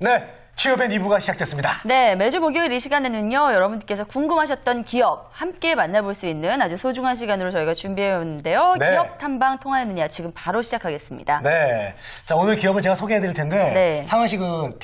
네, 취업의 2부가 시작됐습니다. 네, 매주 목요일 이 시간에는요, 여러분께서 궁금하셨던 기업 함께 만나볼 수 있는 아주 소중한 시간으로 저희가 준비해왔는데요. 네. 기업 탐방 통하느냐 지금 바로 시작하겠습니다. 네, 자 오늘 기업을 제가 소개해드릴 텐데 네. 상은 씨는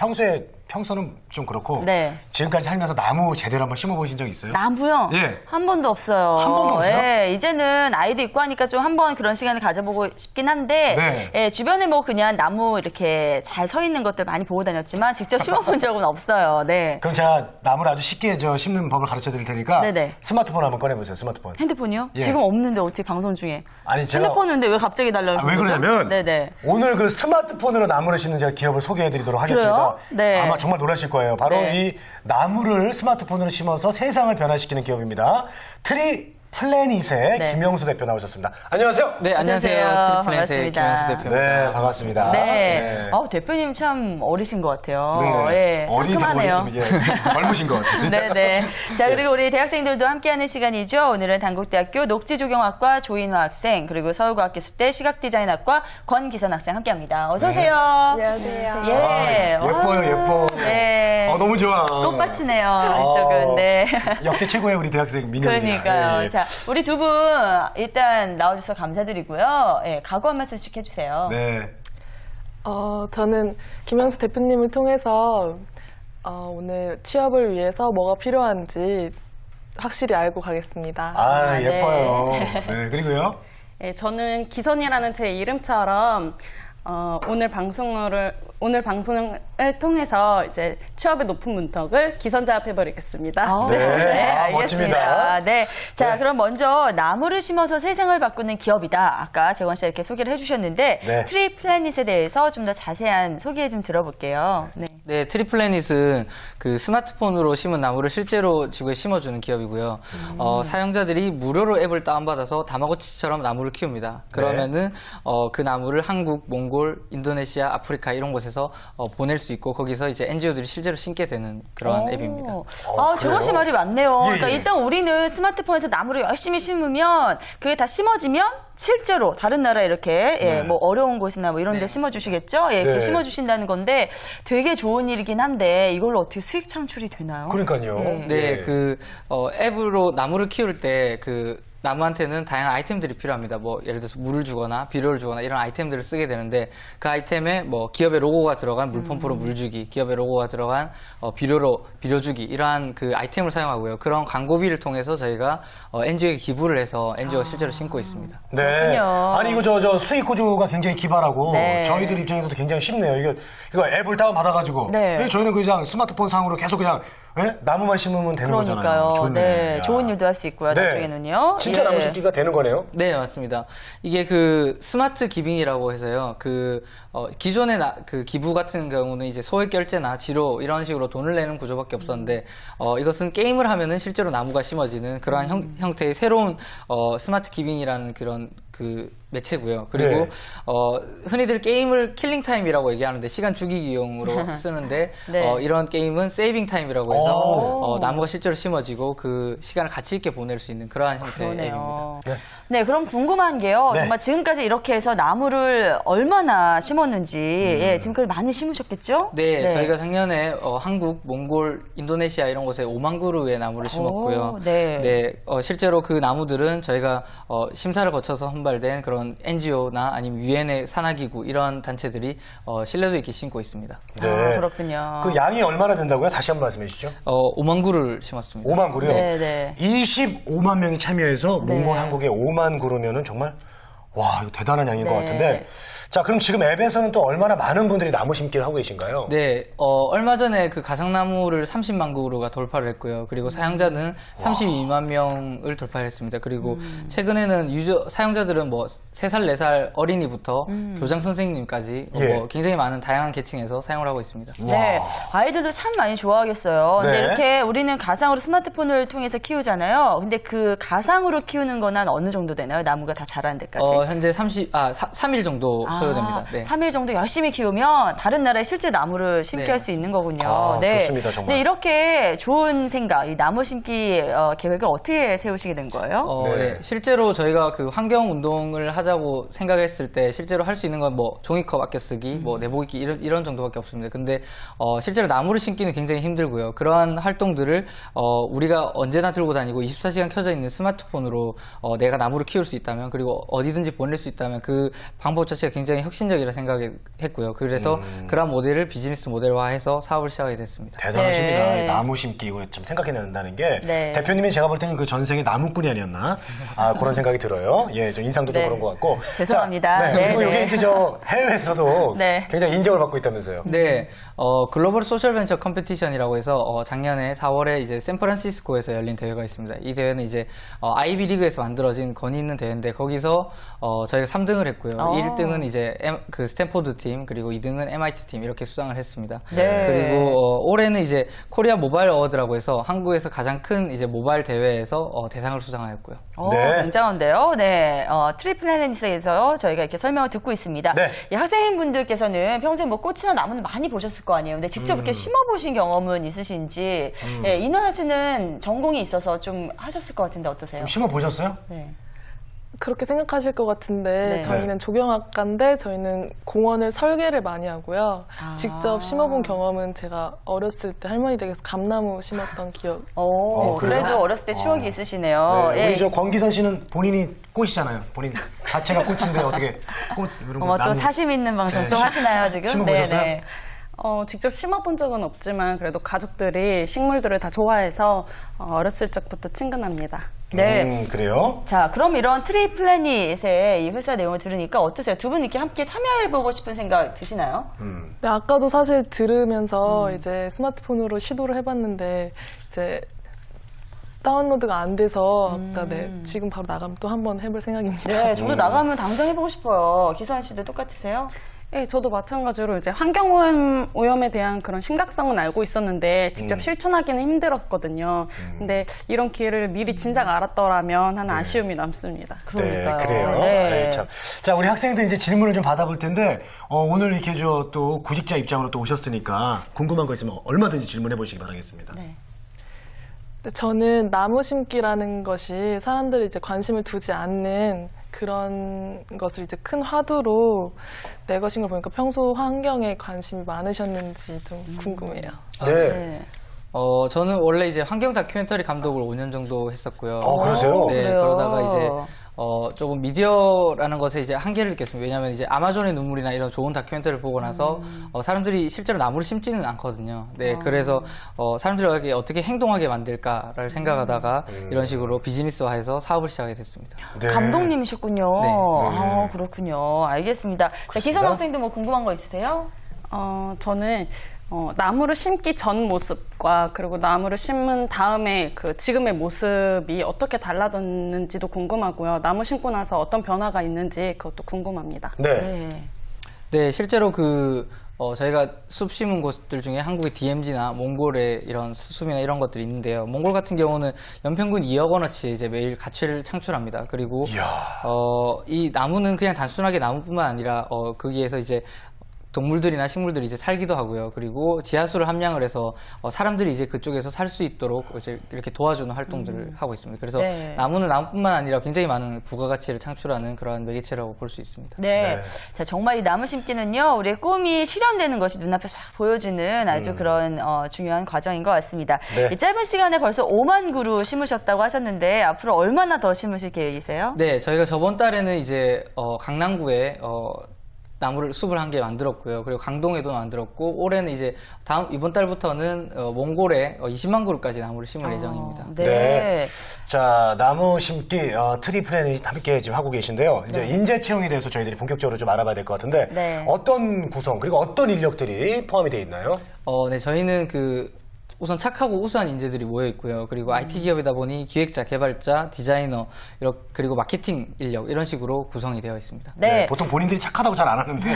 평소는 좀 그렇고 네. 지금까지 살면서 나무 제대로 한번 심어보신 적 있어요? 나무요? 예. 한 번도 없어요. 한 번도 없어요? 예, 이제는 아이도 있고 하니까 좀 한번 그런 시간을 가져보고 싶긴 한데, 네. 예, 주변에 뭐 그냥 나무 이렇게 잘 서 있는 것들 많이 보고 다녔지만 직접 심어본 적은 없어요. 네. 그럼 제가 나무를 아주 쉽게 심는 법을 가르쳐 드릴 테니까 네네. 스마트폰 한번 꺼내보세요, 스마트폰. 핸드폰이요? 예. 지금 없는데 어떻게 방송 중에? 아니, 제가- 핸드폰인데 왜 갑자기 달라고 왜 그러냐면 네네. 오늘 그 스마트폰으로 나무를 심는 제가 기업을 소개해드리도록 하겠습니다. 그래요? 네. 아마 정말 놀라실 거예요. 바로 네. 이 나무를 스마트폰으로 심어서 세상을 변화시키는 기업입니다. 트리플래닛의 네. 김영수 대표 나오셨습니다. 안녕하세요. 네, 안녕하세요. 안녕하세요. 트리플랜스의 반갑습니다. 김영수 대표입니다. 네, 반갑습니다. 네. 대표님 참 어리신 것 같아요. 네. 예, 어리다 상큼하네요. 보니 젊으신 것 같아요. 네네. 자, 그리고 우리 대학생들도 함께하는 시간이죠. 오늘은 단국대학교 녹지조경학과 조인화 학생, 그리고 서울과학기술대 시각디자인학과 권기선 학생 함께합니다. 어서오세요. 안녕하세요. 예. 아, 예뻐요, 예뻐. 네. 너무 좋아. 꽃밭이네요, 이쪽은. 네. 역대 최고의 우리 대학생 민영입니다. 그러니까요. 예, 예. 자, 우리 두 분 일단 나와주셔서 감사드리고요. 예, 각오 한 말씀씩 해주세요. 네. 저는 김영수 대표님을 통해서 오늘 취업을 위해서 뭐가 필요한지 확실히 알고 가겠습니다. 아, 네. 예뻐요. 네, 그리고요. 네, 저는 기선이라는 제 이름처럼 오늘 방송을 통해서 이제 취업의 높은 문턱을 기선제압해버리겠습니다. 네. 아, 알겠습니다. 멋집니다. 네. 자, 네. 그럼 먼저 나무를 심어서 세상을 바꾸는 기업이다. 아까 재원 씨가 이렇게 소개를 해주셨는데 네. 트리플래닛에 대해서 좀 더 자세한 소개 좀 들어볼게요. 네. 네, 트리플래닛은 그 스마트폰으로 심은 나무를 실제로 지구에 심어주는 기업이고요. 사용자들이 무료로 앱을 다운받아서 다마고치처럼 나무를 키웁니다. 그러면은 그 나무를 한국, 몽골, 인도네시아, 아프리카 이런 곳에서 보낼 수 있고 거기서 이제 NGO들이 실제로 심게 되는 그런 앱입니다. 재원 씨 말이 맞네요. 예, 그러니까 예. 일단 우리는 스마트폰에서 나무를 열심히 심으면 그게 다 심어지면 실제로 다른 나라에 이렇게 네. 뭐 어려운 곳이나 뭐 이런 데 네. 심어주시겠죠? 예, 네. 이렇게 심어주신다는 건데 되게 좋은 일이긴 한데 이걸로 어떻게 수익 창출이 되나요? 그러니까요. 네. 네, 앱으로 나무를 키울 때 나무한테는 다양한 아이템들이 필요합니다. 뭐 예를 들어서 물을 주거나 비료를 주거나 이런 아이템들을 쓰게 되는데 그 아이템에 뭐 기업의 로고가 들어간 물펌프로 물 주기, 기업의 로고가 들어간 비료로 비료 주기 이러한 그 아이템을 사용하고요. 그런 광고비를 통해서 저희가 NGO에 기부를 해서 NGO가 실제로 심고 있습니다. 네. 그렇군요. 아니 이거 저 수익 구조가 굉장히 기발하고 네. 저희들 입장에서도 굉장히 쉽네요. 이거 앱을 다운 받아가지고 네. 저희는 그냥 스마트폰 상으로 계속 그냥 나무만 심으면 되는 거잖아요. 그러니까요. 좋네. 네, 야. 좋은 일도 할 수 있고요. 네. 나중에는요. 진짜 예. 나무 심기가 되는 거네요. 네, 맞습니다. 이게 스마트 기빙이라고 해서요. 기존의 기부 같은 경우는 이제 소액 결제나 지로 이런 식으로 돈을 내는 구조밖에 없었는데, 이것은 게임을 하면은 실제로 나무가 심어지는 그러한 형태의 새로운, 스마트 기빙이라는 그런 매체고요. 그리고 네. 흔히들 게임을 킬링 타임이라고 얘기하는데 시간 죽이기용으로 쓰는데 네. 이런 게임은 세이빙 타임이라고 해서 나무가 실제로 심어지고 그 시간을 가치 있게 보낼 수 있는 그러한 형태의 앱입니다. 그러네요. 네. 네, 그럼 궁금한 게요. 네. 정말 지금까지 이렇게 해서 나무를 얼마나 심었는지, 예, 지금까지 많이 심으셨겠죠? 네, 저희가 작년에 한국, 몽골, 인도네시아 이런 곳에 5만 그루의 나무를 심었고요. 네. 실제로 그 나무들은 저희가 심사를 거쳐서 선발된 그런 NGO나 아니면 유엔의 산하기구 이런 단체들이 신뢰도 있게 심고 있습니다. 네. 아, 그렇군요. 그 양이 얼마나 된다고요? 다시 한번 말씀해 주시죠. 5만 그루를 심었습니다. 5만 구요. 네, 네. 25만 명이 참여해서 네. 몽골 한국에 5만 구로면은 정말 와 이거 대단한 양인 것 네. 같은데. 자 그럼 지금 앱에서는 또 얼마나 많은 분들이 나무 심기를 하고 계신가요? 네, 얼마 전에 그 가상나무를 30만 그루가 돌파를 했고요. 그리고 사용자는 32만 명을 돌파했습니다. 그리고 최근에는 사용자들은 뭐 3살, 4살 어린이부터 교장 선생님까지 예. 굉장히 많은 다양한 계층에서 사용을 하고 있습니다. 네, 아이들도 참 많이 좋아하겠어요. 근데 네. 이렇게 우리는 가상으로 스마트폰을 통해서 키우잖아요. 근데 그 가상으로 키우는 건 한 어느 정도 되나요? 나무가 다 자라는 데까지? 현재 3일 정도 소요됩니다. 네. 3일 정도 열심히 키우면 다른 나라에 실제 나무를 심게 네. 할 수 있는 거군요. 아, 좋습니다, 정말. 네, 이렇게 좋은 생각, 이 나무 심기 계획을 어떻게 세우시게 된 거예요? 네. 네. 실제로 저희가 그 환경 운동을 하자고 생각했을 때 실제로 할 수 있는 건 뭐 종이컵 아껴 쓰기, 뭐 내복 입기 이런 정도밖에 없습니다. 근데 실제로 나무를 심기는 굉장히 힘들고요. 그러한 활동들을 우리가 언제나 들고 다니고 24시간 켜져 있는 스마트폰으로 내가 나무를 키울 수 있다면, 그리고 어디든지 보낼 수 있다면 그 방법 자체가 굉장히 혁신적이라 생각했고요. 그래서 그런 모델을 비즈니스 모델화해서 사업을 시작하게 됐습니다. 대단하십니다. 네. 나무 심기 이거 좀 생각해낸다는 게 네. 대표님이 제가 볼 때는 그 전생에 나무꾼이 아니었나 그런 생각이 들어요. 예, 좀 인상도 좀 네. 그런 것 같고. 죄송합니다. 자, 네, 그리고 네. 이게 이제 저 해외에서도 네. 굉장히 인정을 받고 있다면서요. 네, 글로벌 소셜 벤처 컴피티션이라고 해서 작년에 4월에 이제 샌프란시스코에서 열린 대회가 있습니다. 이 대회는 이제 아이비 리그에서 만들어진 권위 있는 대회인데 거기서 저희가 3등을 했고요. 1등은 이제 그 스탠포드 팀, 그리고 2등은 MIT 팀 이렇게 수상을 했습니다. 네. 그리고 올해는 이제 코리아 모바일 어워드라고 해서 한국에서 가장 큰 이제 모바일 대회에서 대상을 수상하였고요. 네. 굉장한데요. 네, 트리플래닛에서 저희가 이렇게 설명을 듣고 있습니다. 네. 이 학생분들께서는 평소에 뭐 꽃이나 나무는 많이 보셨을 거 아니에요. 근데 직접 이렇게 심어보신 경험은 있으신지, 예, 인하하시는 전공이 있어서 좀 하셨을 것 같은데 어떠세요? 좀 심어 보셨어요? 네. 그렇게 생각하실 것 같은데 네. 저희는 조경학과인데 저희는 공원을 설계를 많이 하고요. 아. 직접 심어본 경험은 제가 어렸을 때 할머니 댁에서 감나무 심었던 기억. 오, 그래요? 그래도 어렸을 때 추억이 있으시네요. 네, 예. 우리 저 권기선 씨는 본인이 꽃이잖아요. 본인 자체가 꽃인데 어떻게 꽃 이런 거 어머, 또 나무- 사심 있는 방송 네. 또 하시나요, 지금? 심어보셨어요? 직접 심어본 적은 없지만 그래도 가족들이 식물들을 다 좋아해서 어렸을 적부터 친근합니다. 네. 그래요? 자, 그럼 이런 트리플래닛의 이 회사 내용을 들으니까 어떠세요? 두 분 이렇게 함께 참여해보고 싶은 생각 드시나요? 네, 아까도 사실 들으면서 이제 스마트폰으로 시도를 해봤는데 이제 다운로드가 안 돼서 아까 지금 바로 나가면 또 한번 해볼 생각입니다. 네, 저도 나가면 당장 해보고 싶어요. 기선 씨도 똑같으세요? 예, 저도 마찬가지로 이제 환경 오염에 대한 그런 심각성은 알고 있었는데 직접 실천하기는 힘들었거든요. 근데 이런 기회를 미리 진작 알았더라면 하는 아쉬움이 남습니다. 그러니까요. 네, 그래요. 네. 아이, 참. 자, 우리 학생들 이제 질문을 좀 받아볼 텐데, 오늘 이렇게 또 구직자 입장으로 또 오셨으니까 궁금한 거 있으면 얼마든지 질문해 보시기 바라겠습니다. 네. 근데 저는 나무 심기라는 것이 사람들이 이제 관심을 두지 않는 그런 것을 이제 큰 화두로 내것인 걸 보니까 평소 환경에 관심이 많으셨는지 좀 궁금해요. 네. 네. 저는 원래 이제 환경 다큐멘터리 감독을 5년 정도 했었고요. 그러세요? 네, 그래요? 그러다가 이제 조금 미디어라는 것에 이제 한계를 느꼈습니다. 왜냐하면 이제 아마존의 눈물이나 이런 좋은 다큐멘터리를 보고 나서 사람들이 실제로 나무를 심지는 않거든요. 네, 그래서 사람들이 어떻게 행동하게 만들까를 생각하다가 이런 식으로 비즈니스화해서 사업을 시작하게 됐습니다. 네. 감독님이셨군요. 네. 아, 그렇군요. 알겠습니다. 자, 기선 학생도 뭐 궁금한 거 있으세요? 저는 나무를 심기 전 모습과 그리고 나무를 심은 다음에 그 지금의 모습이 어떻게 달라졌는지도 궁금하고요. 나무 심고 나서 어떤 변화가 있는지 그것도 궁금합니다. 네. 네. 네, 실제로 저희가 숲 심은 곳들 중에 한국의 DMZ나 몽골의 이런 숲이나 이런 것들이 있는데요. 몽골 같은 경우는 연평균 2억 원어치 이제 매일 가치를 창출합니다. 그리고 이야. 이 나무는 그냥 단순하게 나무뿐만 아니라 거기에서 이제 동물들이나 식물들이 이제 살기도 하고요. 그리고 지하수를 함량을 해서 사람들이 이제 그쪽에서 살 수 있도록 이제 이렇게 도와주는 활동들을 하고 있습니다. 그래서 네. 나무는 나무뿐만 아니라 굉장히 많은 부가가치를 창출하는 그러한 매개체라고 볼 수 있습니다. 네. 네. 자, 정말 이 나무 심기는요, 우리의 꿈이 실현되는 것이 눈앞에 쫙 보여지는 아주 그런 중요한 과정인 것 같습니다. 네. 이 짧은 시간에 벌써 5만 그루 심으셨다고 하셨는데, 앞으로 얼마나 더 심으실 계획이세요? 네, 저희가 저번 달에는 이제 강남구에 숲을 한 개 만들었고요. 그리고 강동에도 만들었고, 올해는 이제 이번 달부터는 몽골에 20만 그루까지 나무를 심을 예정입니다. 네. 네. 자, 나무 심기 트리플래닛 함께 지금 하고 계신데요. 이제 인재 채용에 대해서 저희들이 본격적으로 좀 알아봐야 될 것 같은데 네. 어떤 구성 그리고 어떤 인력들이 포함이 되어 있나요? 네, 저희는 우선 착하고 우수한 인재들이 모여 있고요. 그리고 IT 기업이다 보니 기획자, 개발자, 디자이너, 그리고 마케팅 인력 이런 식으로 구성이 되어 있습니다. 네. 보통 본인들이 착하다고 잘 안 하는데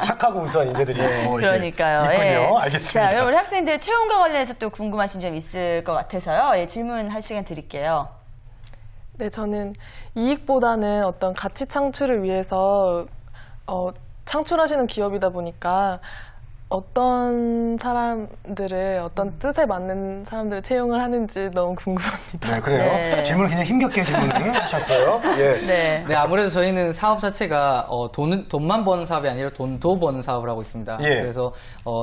착하고 우수한 인재들이 이렇게 그러니까요. 있군요. 예. 알겠습니다. 자, 그럼 우리 학생들 채용과 관련해서 또 궁금하신 점 있을 것 같아서요. 예, 질문할 시간 드릴게요. 네, 저는 이익보다는 어떤 가치 창출을 위해서 창출하시는 기업이다 보니까 어떤 사람들을 어떤 뜻에 맞는 사람들을 채용을 하는지 너무 궁금합니다. 네, 그래요. 네. 질문을 그냥 힘겹게 질문을 하셨어요. 예. 네. 네, 아무래도 저희는 사업 자체가 돈만 버는 사업이 아니라 돈도 버는 사업을 하고 있습니다. 예. 그래서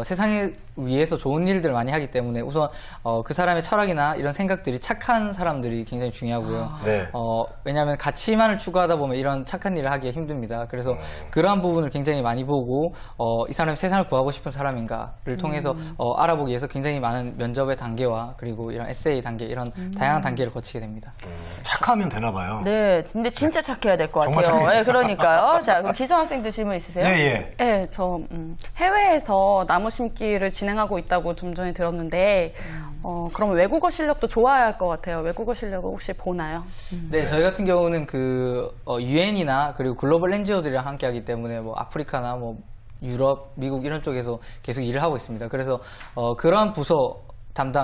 세상에 위해서 좋은 일들을 많이 하기 때문에 우선 그 사람의 철학이나 이런 생각들이 착한 사람들이 굉장히 중요하고요. 네. 왜냐하면 가치만을 추구하다 보면 이런 착한 일을 하기가 힘듭니다. 그래서 그러한 부분을 굉장히 많이 보고 이 사람이 세상을 구하고 싶은 사람인가를 통해서 알아보기 위해서 굉장히 많은 면접의 단계와 그리고 이런 에세이 단계 이런 다양한 단계를 거치게 됩니다. 착하면 되나 봐요. 네, 근데 진짜 착해야 될 것 정말 같아요. 착해야 네, 그러니까요. 자, 그럼 기성 학생도 질문 있으세요? 예, 예. 네, 저 해외에서 나무 심기를 진행하고 있다고 좀 전에 들었는데 그럼 외국어 실력도 좋아야 할 것 같아요. 외국어 실력을 혹시 보나요? 네, 저희 같은 경우는 UN이나 그리고 글로벌 NGO들이랑 함께 하기 때문에 뭐 아프리카나 뭐 유럽, 미국 이런 쪽에서 계속 일을 하고 있습니다. 그래서 그러한 부서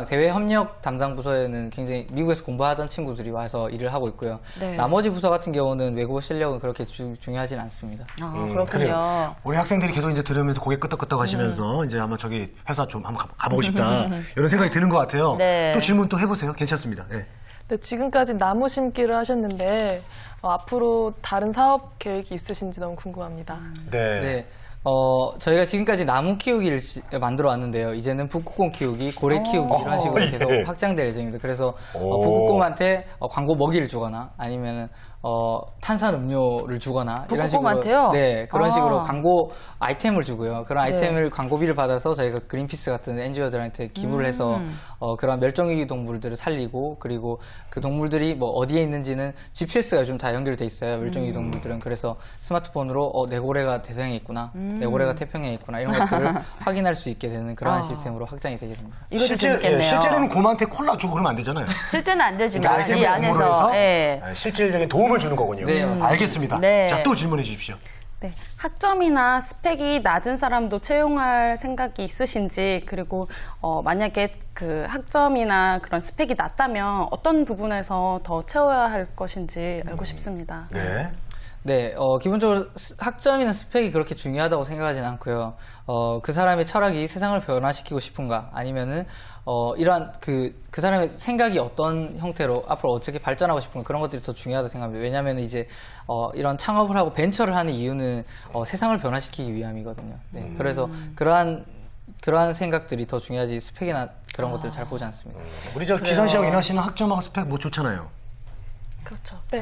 대외 협력 담당 부서에는 굉장히 미국에서 공부하던 친구들이 와서 일을 하고 있고요. 네. 나머지 부서 같은 경우는 외국어 실력은 그렇게 중요하진 않습니다. 아, 그렇군요. 그래요. 우리 학생들이 계속 이제 들으면서 고개 끄덕끄덕 하시면서 이제 한번 저기 회사 좀 한번 가보고 싶다. 이런 생각이 드는 것 같아요. 네. 또 질문 또 해보세요. 괜찮습니다. 네. 네, 지금까지 나무 심기를 하셨는데 앞으로 다른 사업 계획이 있으신지 너무 궁금합니다. 네. 네. 저희가 지금까지 나무 키우기를 만들어 왔는데요. 이제는 북극곰 키우기, 고래 키우기 이런 식으로 예. 계속 확장될 예정입니다. 그래서 오. 북극곰한테 광고 먹이를 주거나 아니면은 탄산 음료를 주거나 이런 식으로 북극곰한테요? 네, 그런 식으로 아. 광고 아이템을 주고요. 그런 네. 아이템을 광고비를 받아서 저희가 그린피스 같은 NGO들한테 기부를 해서 그런 멸종위기 동물들을 살리고 그리고 그 동물들이 뭐 어디에 있는지는 GPS가 요즘 다 연결돼 있어요. 멸종위기 동물들은. 그래서 스마트폰으로 내 고래가 대서양에 있구나, 내 고래가 태평양에 있구나 이런 것들을 확인할 수 있게 되는 그러한 시스템으로 확장이 되게 됩니다. 이것도 재밌겠네요. 실제로는 곰한테 콜라 주고 그러면 안 되잖아요. 실제는 안 되지만 그러니까 이 아이템을 공부를 안에서 해서 예. 실질적인 도움을 주는 거군요. 네, 맞습니다. 알겠습니다. 네. 자, 또 질문해 주십시오. 네, 학점이나 스펙이 낮은 사람도 채용할 생각이 있으신지 그리고 만약에 그 학점이나 그런 스펙이 낮다면 어떤 부분에서 더 채워야 할 것인지 알고 싶습니다. 네. 네, 기본적으로 학점이나 스펙이 그렇게 중요하다고 생각하진 않고요. 그 사람의 철학이 세상을 변화시키고 싶은가, 아니면은, 이러한 그 사람의 생각이 어떤 형태로 앞으로 어떻게 발전하고 싶은가, 그런 것들이 더 중요하다고 생각합니다. 왜냐하면 이제, 이런 창업을 하고 벤처를 하는 이유는, 세상을 변화시키기 위함이거든요. 네, 그래서 그러한 생각들이 더 중요하지 스펙이나 그런 것들을 잘 보지 않습니다. 우리 저 기선 씨하고 이나 씨는 학점하고 스펙 뭐 좋잖아요. 그렇죠. 네.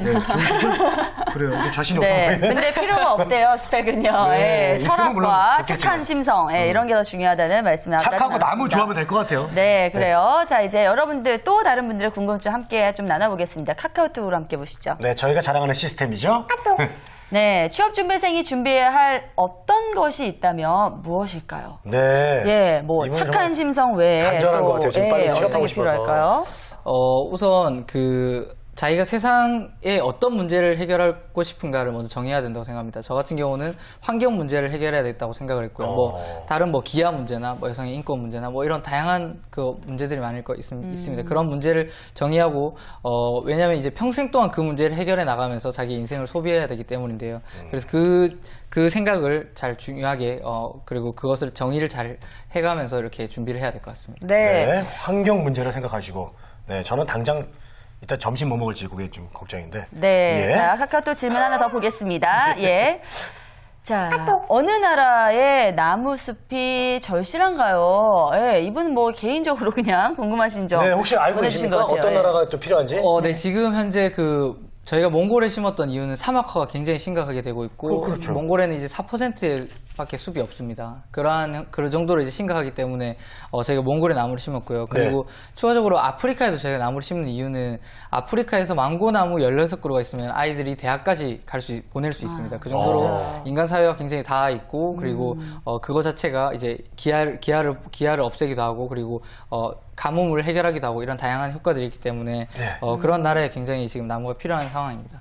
그래요. 근데 자신이 네. 없어 보이네. 근데 필요가 없대요, 스펙은요. 네, 예, 있으면 물론 철학과 좋겠지만. 착한 심성, 예, 이런 게 더 중요하다는 말씀 아까 착하고 나무 나눴습니다. 좋아하면 될 것 같아요. 네, 그래요. 자, 이제 여러분들 또 다른 분들의 궁금증 함께 좀 나눠보겠습니다. 카카오톡으로 함께 보시죠. 네, 저희가 자랑하는 시스템이죠. 네, 취업준비생이 준비해야 할 어떤 것이 있다면 무엇일까요? 네. 예, 뭐 이분 착한 정말 심성 외에 간절한 것 같아요. 지금 빨리 어떤 취업하고 게 싶어서. 필요할까요? 우선 자기가 세상에 어떤 문제를 해결하고 싶은가를 먼저 정해야 된다고 생각합니다. 저 같은 경우는 환경 문제를 해결해야 되겠다고 생각을 했고요. 다른 기아 문제나 여성의 인권 문제나 이런 다양한 그 문제들이 많을 거 있습니다. 그런 문제를 정의하고, 왜냐하면 이제 평생 동안 그 문제를 해결해 나가면서 자기 인생을 소비해야 되기 때문인데요. 그래서 그 생각을 잘 중요하게, 그리고 그것을 정의를 잘 해가면서 이렇게 준비를 해야 될 것 같습니다. 네. 네, 환경 문제를 생각하시고. 네, 저는 당장 이따 점심 뭐 먹을지 그게 좀 걱정인데. 네. 예. 자, 카카오톡 질문 하나 더 보겠습니다. 예. 자, 어느 나라의 나무숲이 절실한가요? 예, 이분 개인적으로 그냥 궁금하신 점. 네, 혹시 알고 보내주신 계십니까? 것 같아요. 어떤 예. 나라가 또 필요한지? 네, 지금 현재 저희가 몽골에 심었던 이유는 사막화가 굉장히 심각하게 되고 있고, 그렇죠. 몽골에는 이제 4%밖에 숲이 없습니다. 그 정도로 이제 심각하기 때문에 저희가 몽골에 나무를 심었고요. 그리고 추가적으로 아프리카에도 저희가 나무를 심는 이유는 아프리카에서 망고나무 16그루가 있으면 아이들이 대학까지 보낼 수 있습니다. 그 정도로 인간 사회가 굉장히 닿아 있고, 그리고 그거 자체가 이제 기아를 없애기도 하고, 그리고 가뭄을 해결하기도 하고 이런 다양한 효과들이 있기 때문에 그런 나라에 굉장히 지금 나무가 필요한 상황입니다.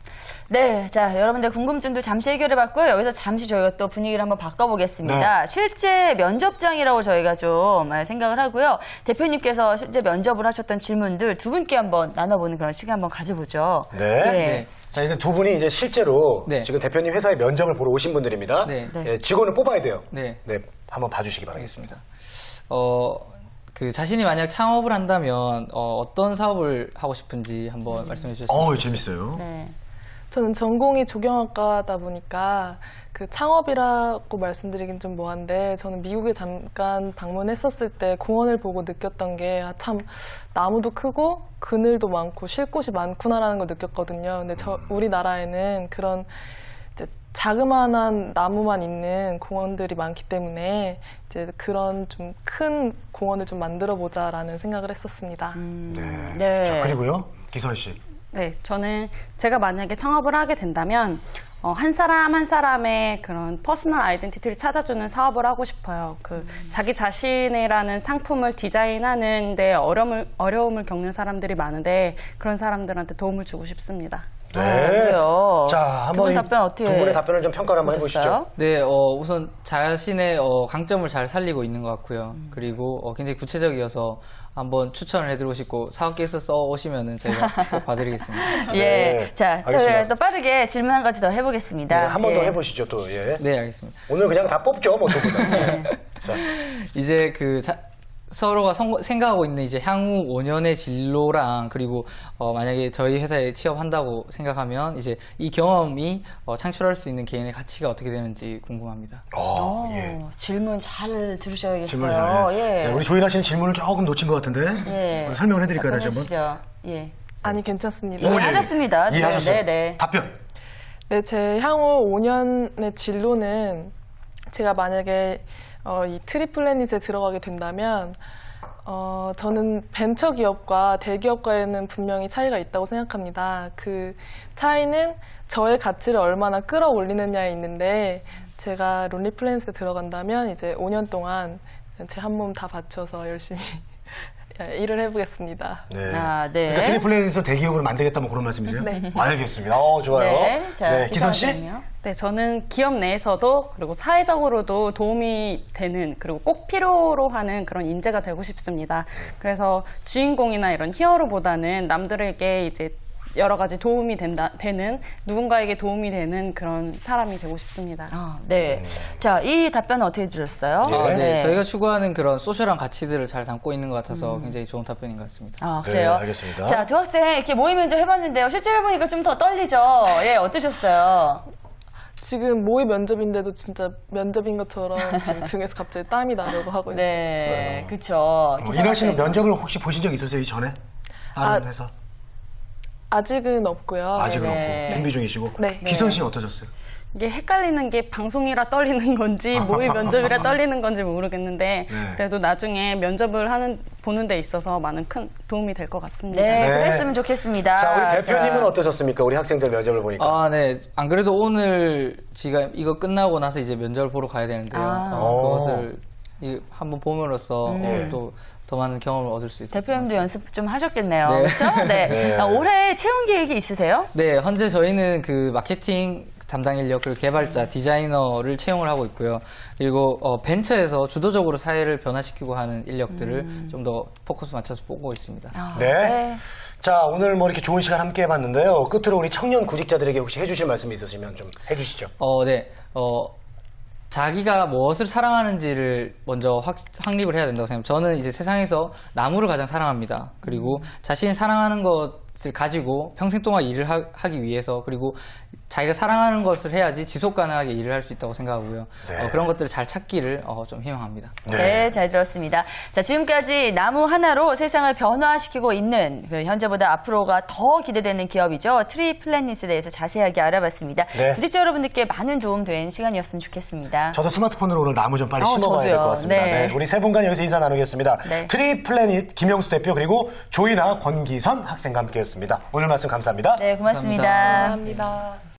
네, 자, 여러분들 궁금증도 잠시 해결해봤고요. 여기서 잠시 저희가 또 분위기를 한번 바꿔볼게요. 바꿔보겠습니다. 네. 실제 면접장이라고 저희가 좀 생각을 하고요. 대표님께서 실제 면접을 하셨던 질문들 두 분께 한번 나눠보는 그런 시간 한번 가져보죠. 네. 네. 자, 이제 두 분이 이제 실제로 네. 지금 대표님 회사에 면접을 보러 오신 분들입니다. 네. 예, 직원을 뽑아야 돼요. 네. 한번 봐주시기 바라겠습니다. 알겠습니다. 그 자신이 만약 창업을 한다면 어떤 사업을 하고 싶은지 한번 말씀해 주셨으면 좋겠습니다. 재밌어요. 네. 저는 전공이 조경학과다 보니까 그 창업이라고 말씀드리긴 좀 뭐한데 저는 미국에 잠깐 방문했었을 때 공원을 보고 느꼈던 게 참 나무도 크고 그늘도 많고 쉴 곳이 많구나라는 걸 느꼈거든요. 근데 우리나라에는 그런 이제 자그마한 나무만 있는 공원들이 많기 때문에 이제 그런 좀 큰 공원을 좀 만들어 보자라는 생각을 했었습니다. 네. 자, 그리고요, 기선 씨. 네, 저는 제가 만약에 창업을 하게 된다면 한 사람 한 사람의 그런 퍼스널 아이덴티티를 찾아주는 사업을 하고 싶어요. 자기 자신이라는 상품을 디자인하는데 어려움을 겪는 사람들이 많은데 그런 사람들한테 도움을 주고 싶습니다. 네. 그래요. 자, 두 분 한번 답변 어떻게 두 분의 답변을 좀 평가를 한번 보셨어요? 해보시죠. 네, 우선 자신의 강점을 잘 살리고 있는 것 같고요. 그리고 굉장히 구체적이어서 한번 추천을 해드리고 싶고 사업계에서 써오시면은 저희가 꼭 봐드리겠습니다. 예. 네, 자, 알겠습니다. 저희 또 빠르게 질문 한 가지 더 해보겠습니다. 네, 한 번 더 예. 해보시죠, 또. 예. 네, 알겠습니다. 오늘 그냥 다 뽑죠, 뭐, 두 분. 네. 자, 이제 서로가 생각하고 있는 이제 향후 5년의 진로랑 그리고 만약에 저희 회사에 취업한다고 생각하면 이제 이 경험이 창출할 수 있는 개인의 가치가 어떻게 되는지 궁금합니다. 예. 질문 잘 들으셔야겠어요. 질문을 잘. 예. 네, 우리 조인아 씨는 질문을 조금 놓친 것 같은데. 예. 설명을 해드릴까요, 다시 한번? 답변해 주시죠. 예. 아니 괜찮습니다. 오, 예. 하셨습니다. 이해하셨어요. 네, 네. 답변. 네, 제 향후 5년의 진로는 제가 만약에 이 트리플래닛에 들어가게 된다면 저는 벤처 기업과 대기업과에는 분명히 차이가 있다고 생각합니다. 그 차이는 저의 가치를 얼마나 끌어올리느냐에 있는데 제가 론리플래닛에 들어간다면 이제 5년 동안 제 한 몸 다 바쳐서 열심히 일을 해보겠습니다. 네. 아, 네. 그러니까 트리플레이에서 대기업을 만들겠다 뭐 그런 말씀이세요? 네. 알겠습니다. 좋아요. 네. 자, 기선 씨? 기선은요? 네, 저는 기업 내에서도 그리고 사회적으로도 도움이 되는 그리고 꼭 필요로 하는 그런 인재가 되고 싶습니다. 그래서 주인공이나 이런 히어로보다는 남들에게 이제 여러 가지 도움이 되는 누군가에게 도움이 되는 그런 사람이 되고 싶습니다. 네. 자, 이 답변은 어떻게 들으셨어요? 네. 저희가 추구하는 그런 소셜한 가치들을 잘 담고 있는 것 같아서 굉장히 좋은 답변인 것 같습니다. 그래요? 네, 알겠습니다. 자, 두 학생 이렇게 모의 면접 해봤는데요. 실제로 보니까 좀 더 떨리죠? 예, 어떠셨어요? 지금 모의 면접인데도 진짜 면접인 것처럼 지금 등에서 갑자기 땀이 나려고 하고 있어요. 네, 그쵸. 이나 씨는 면접을 혹시 보신 적 있으세요, 이전에? 다른 회사? 아직은 없고요. 아직은 네. 없고 준비 중이시고. 네. 기선 씨는 어떠셨어요? 이게 헷갈리는 게 방송이라 떨리는 건지 모의 면접이라 떨리는 건지 모르겠는데 네. 그래도 나중에 면접을 보는 데 있어서 많은 큰 도움이 될 것 같습니다. 네, 네. 그랬으면 좋겠습니다. 자, 우리 대표님은 자, 어떠셨습니까? 우리 학생들 면접을 보니까. 네. 안 그래도 오늘 지금 이거 끝나고 나서 이제 면접을 보러 가야 되는데요. 그것을 한번 봄으로써 또 더 많은 경험을 얻을 수 있을 것 대표님도 같습니다. 연습 좀 하셨겠네요. 네. 그렇죠? 네. 네. 올해 채용 계획이 있으세요? 네, 현재 저희는 그 마케팅 담당 인력 그리고 개발자, 디자이너를 채용을 하고 있고요. 그리고 벤처에서 주도적으로 사회를 변화시키고 하는 인력들을 좀 더 포커스 맞춰서 보고 있습니다. 네. 자, 오늘 뭐 이렇게 좋은 시간 함께 해봤는데요. 끝으로 우리 청년 구직자들에게 혹시 해주실 말씀이 있으시면 좀 해주시죠. 네. 자기가 무엇을 사랑하는지를 먼저 확립을 해야 된다고 생각합니다. 저는 이제 세상에서 나무를 가장 사랑합니다. 그리고 자신이 사랑하는 것을 가지고 평생 동안 일을 하기 위해서 그리고 자기가 사랑하는 것을 해야지 지속 가능하게 일을 할 수 있다고 생각하고요. 네. 그런 것들을 잘 찾기를 좀 희망합니다. 네, 잘 들었습니다. 자, 지금까지 나무 하나로 세상을 변화시키고 있는 현재보다 앞으로가 더 기대되는 기업이죠. 트리플래닛에 대해서 자세하게 알아봤습니다. 네. 구직자 여러분들께 많은 도움 된 시간이었으면 좋겠습니다. 저도 스마트폰으로 오늘 나무 좀 빨리 심어봐야 될 저도요. 것 같습니다. 네. 네, 우리 세 분간 여기서 인사 나누겠습니다. 네. 트리플래닛 김영수 대표 그리고 조이나 권기선 학생과 함께했습니다. 오늘 말씀 감사합니다. 네, 고맙습니다. 감사합니다. 감사합니다.